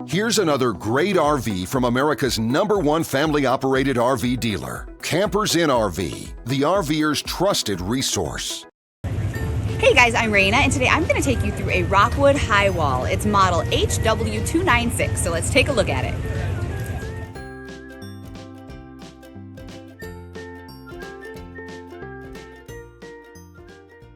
Here's another great RV from America's #1 family-operated RV dealer, Campers in RV, the RVer's trusted resource. Hey guys, I'm Raina, and today I'm going to take you through a Rockwood high wall. It's model HW296, so let's take a look at it.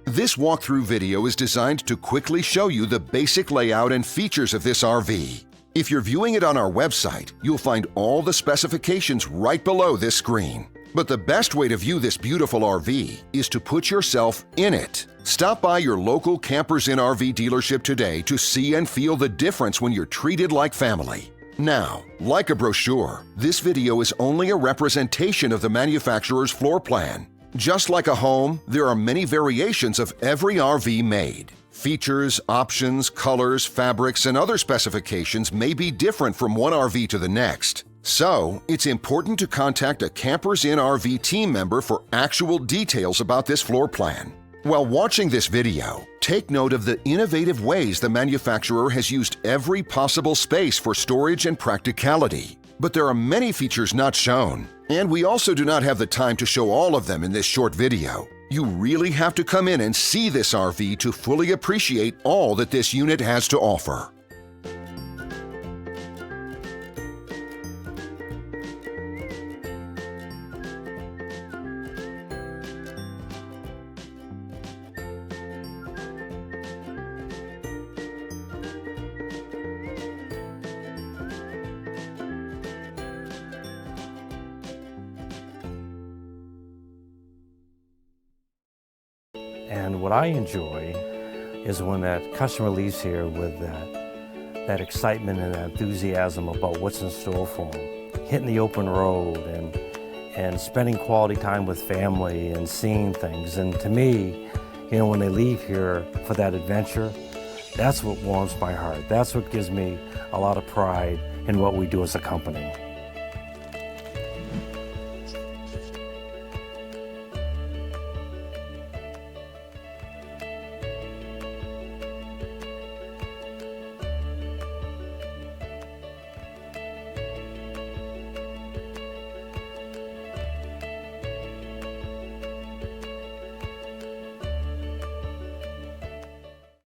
This walkthrough video is designed to quickly show you the basic layout and features of this RV. If you're viewing it on our website, you'll find all the specifications right below this screen. But the best way to view this beautiful RV is to put yourself in it. Stop by your local Campers in RV dealership today to see and feel the difference when you're treated like family. Now, like a brochure, this video is only a representation of the manufacturer's floor plan. Just like a home, there are many variations of every RV made. Features, options, colors, fabrics, and other specifications may be different from one RV to the next. So, it's important to contact a Campers in RV team member for actual details about this floor plan. While watching this video, take note of the innovative ways the manufacturer has used every possible space for storage and practicality. But there are many features not shown, and we also do not have the time to show all of them in this short video. You really have to come in and see this RV to fully appreciate all that this unit has to offer. And what I enjoy is when that customer leaves here with that excitement and that enthusiasm about what's in store for them. Hitting the open road and spending quality time with family and seeing things. And to me, you know, when they leave here for that adventure, that's what warms my heart. That's what gives me a lot of pride in what we do as a company.